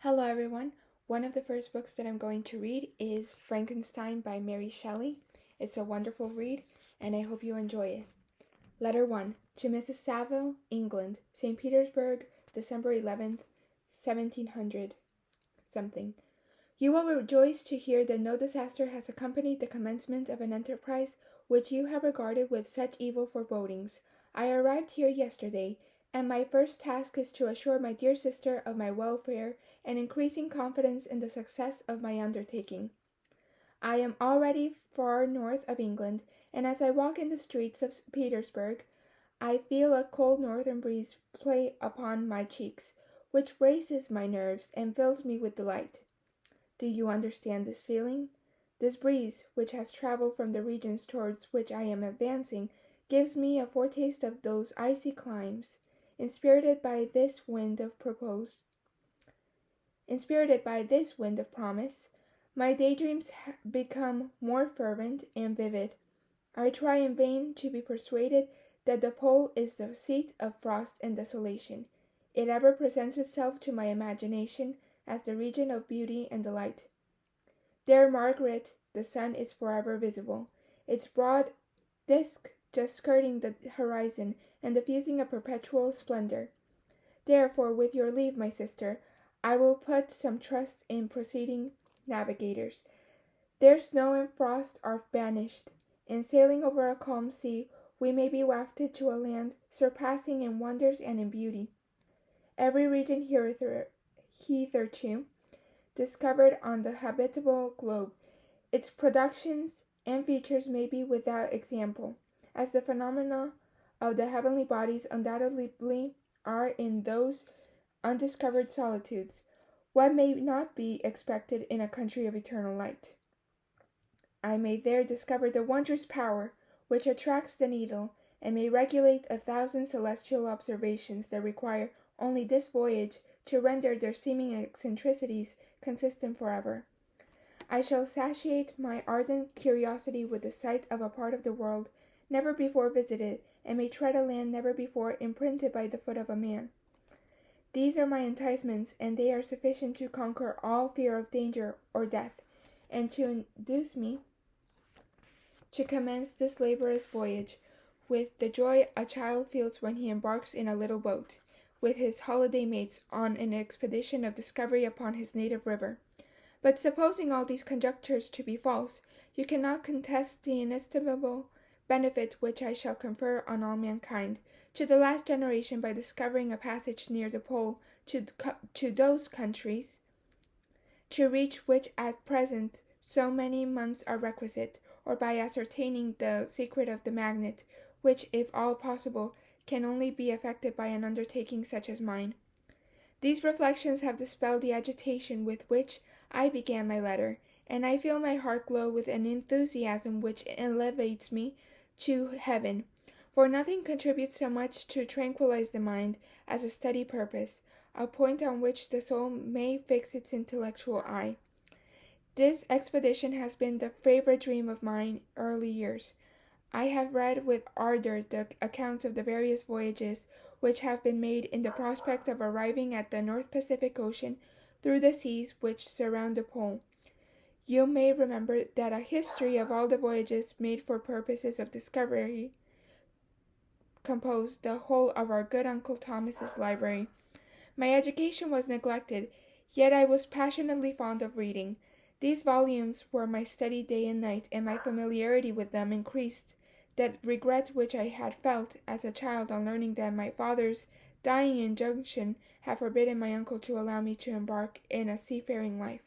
Hello everyone. One of the first books that I'm going to read is Frankenstein by Mary Shelley. It's a wonderful read and I hope you enjoy it. Letter 1. To Mrs. Saville, England, St. Petersburg, December 11th, 1700 something. You will rejoice to hear that no disaster has accompanied the commencement of an enterprise which you have regarded with such evil forebodings. I arrived here yesterday, and my first task is to assure my dear sister of my welfare and increasing confidence in the success of my undertaking. I am already far north of England, and as I walk in the streets of Petersburg, I feel a cold northern breeze play upon my cheeks, which braces my nerves and fills me with delight. Do you understand this feeling? This breeze, which has traveled from the regions towards which I am advancing, gives me a foretaste of those icy climes. Inspirited by this wind of promise, my daydreams become more fervent and vivid. I try in vain to be persuaded that the pole is the seat of frost and desolation. It ever presents itself to my imagination as the region of beauty and delight. There, Margaret, the sun is forever visible, its broad disk just skirting the horizon and diffusing a perpetual splendor. Therefore, with your leave, my sister, I will put some trust in proceeding navigators. Their snow and frost are banished. In sailing over a calm sea, we may be wafted to a land surpassing in wonders and in beauty. Every region hitherto discovered on the habitable globe, its productions and features may be without example, as the phenomena of the heavenly bodies undoubtedly are in those undiscovered solitudes. What may not be expected in a country of eternal light? I may there discover the wondrous power which attracts the needle, and may regulate 1,000 celestial observations that require only this voyage to render their seeming eccentricities consistent forever. I shall satiate my ardent curiosity with the sight of a part of the world never before visited, and may tread a land never before imprinted by the foot of a man. These are my enticements, and they are sufficient to conquer all fear of danger or death, and to induce me to commence this laborious voyage with the joy a child feels when he embarks in a little boat, with his holiday mates, on an expedition of discovery upon his native river. But supposing all these conjectures to be false, you cannot contest the inestimable benefit which I shall confer on all mankind, to the last generation, by discovering a passage near the pole to those countries, to reach which at present so many months are requisite, or by ascertaining the secret of the magnet, which, if all possible, can only be effected by an undertaking such as mine. These reflections have dispelled the agitation with which I began my letter, and I feel my heart glow with an enthusiasm which elevates me to heaven, for nothing contributes so much to tranquilize the mind as a steady purpose, a point on which the soul may fix its intellectual eye. This expedition has been the favorite dream of mine early years. I have read with ardor the accounts of the various voyages which have been made in the prospect of arriving at the North Pacific Ocean through the seas which surround the pole. You may remember that a history of all the voyages made for purposes of discovery composed the whole of our good Uncle Thomas's library. My education was neglected, yet I was passionately fond of reading. These volumes were my study day and night, and my familiarity with them increased that regret which I had felt as a child on learning that my father's dying injunction had forbidden my uncle to allow me to embark in a seafaring life.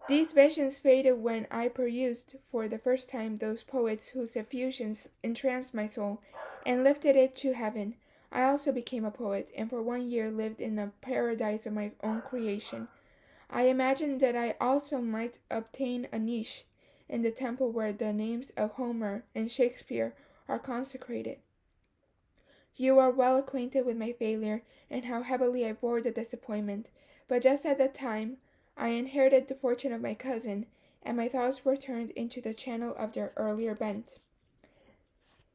These visions faded when I perused for the first time those poets whose effusions entranced my soul and lifted it to heaven. I also became a poet, and for 1 year lived in a paradise of my own creation. I imagined that I also might obtain a niche in the temple where the names of Homer and Shakespeare are consecrated. You are well acquainted with my failure, and how heavily I bore the disappointment, but just at that time I inherited the fortune of my cousin, and my thoughts were turned into the channel of their earlier bent.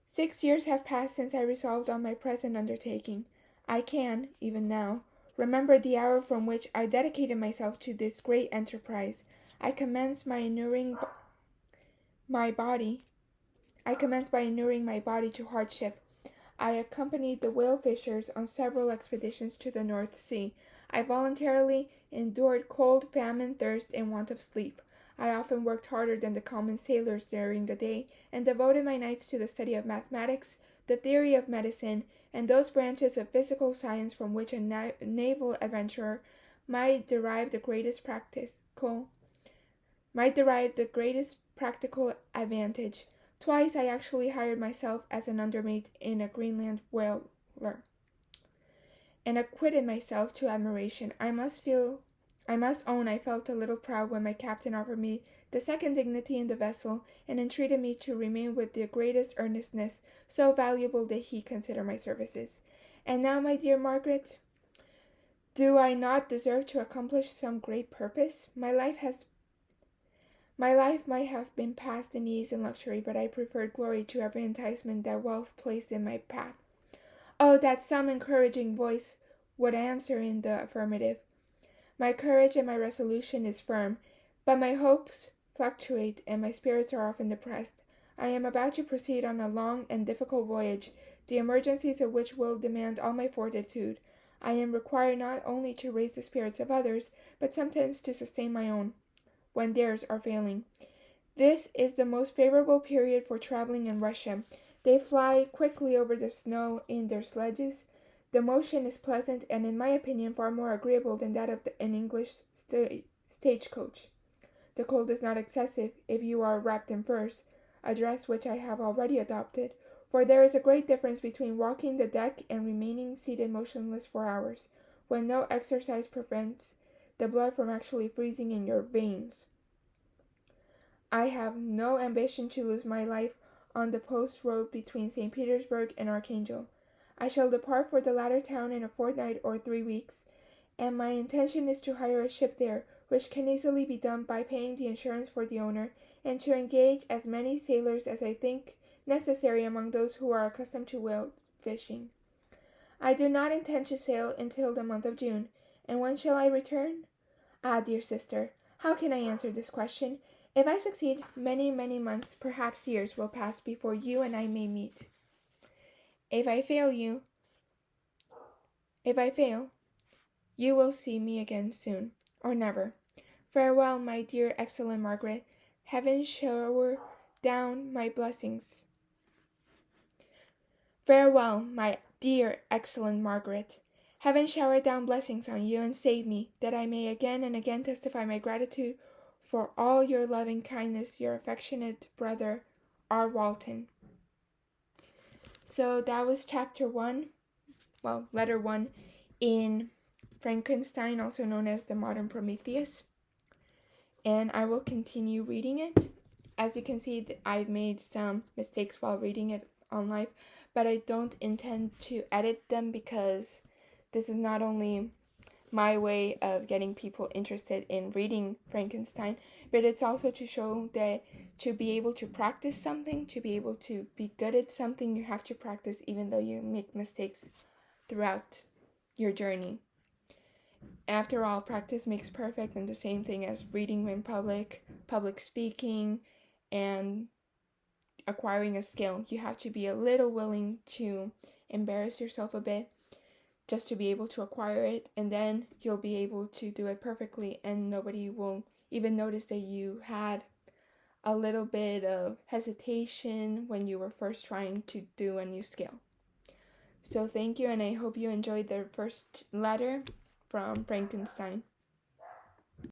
6 years have passed since I resolved on my present undertaking. I can, even now, Remember the hour from which I dedicated myself to this great enterprise. I commenced by inuring my body to hardship. I accompanied the whale fishers on several expeditions to the North Sea. I voluntarily endured cold, famine, thirst, and want of sleep. I often worked harder than the common sailors during the day, and devoted my nights to the study of mathematics, the theory of medicine, and those branches of physical science from which a naval adventurer might derive the greatest practical advantage. Twice I actually hired myself as an undermate in a Greenland whaler, and acquitted myself to admiration. I must own I felt a little proud when my captain offered me the second dignity in the vessel, and entreated me to remain with the greatest earnestness, so valuable did he consider my services. And now, my dear Margaret, do I not deserve to accomplish some great purpose? My life might have been passed in ease and luxury, but I preferred glory to every enticement that wealth placed in my path. Oh, that some encouraging voice would answer in the affirmative! My courage and my resolution is firm, but my hopes fluctuate, and my spirits are often depressed. I am about to proceed on a long and difficult voyage, the emergencies of which will demand all my fortitude. I am required not only to raise the spirits of others, but sometimes to sustain my own, when theirs are failing. This is the most favorable period for traveling in Russia. They fly quickly over the snow in their sledges. The motion is pleasant, and in my opinion far more agreeable than that of an English stagecoach. The cold is not excessive if you are wrapped in furs, a dress which I have already adopted, for there is a great difference between walking the deck and remaining seated motionless for hours, when no exercise prevents the blood from actually freezing in your veins. I have no ambition to lose my life on the post road between St. Petersburg and Archangel. I shall depart for the latter town in a fortnight or 3 weeks, and my intention is to hire a ship there, which can easily be done by paying the insurance for the owner, and to engage as many sailors as I think necessary among those who are accustomed to whale fishing. I do not intend to sail until the month of June. And when shall I return? Ah, dear sister, how can I answer this question? If I succeed, many, many months, perhaps years, will pass before you and I may meet. If I fail, you will see me again soon, or never. Farewell, my dear excellent Margaret. Heaven shower down my blessings. Farewell, my dear excellent Margaret. Heaven shower down blessings on you and save me, that I may again and again testify my gratitude for all your loving kindness, your affectionate brother, R. Walton. So that was letter 1 in Frankenstein, also known as the Modern Prometheus. And I will continue reading it. As you can see, I've made some mistakes while reading it on live, but I don't intend to edit them because this is not only my way of getting people interested in reading Frankenstein, but it's also to show that to be able to practice something, to be able to be good at something, you have to practice even though you make mistakes throughout your journey. After all, practice makes perfect, and the same thing as reading in public speaking, and acquiring a skill. You have to be a little willing to embarrass yourself a bit just to be able to acquire it, and then you'll be able to do it perfectly, and nobody will even notice that you had a little bit of hesitation when you were first trying to do a new skill. So thank you, and I hope you enjoyed the first letter from Frankenstein.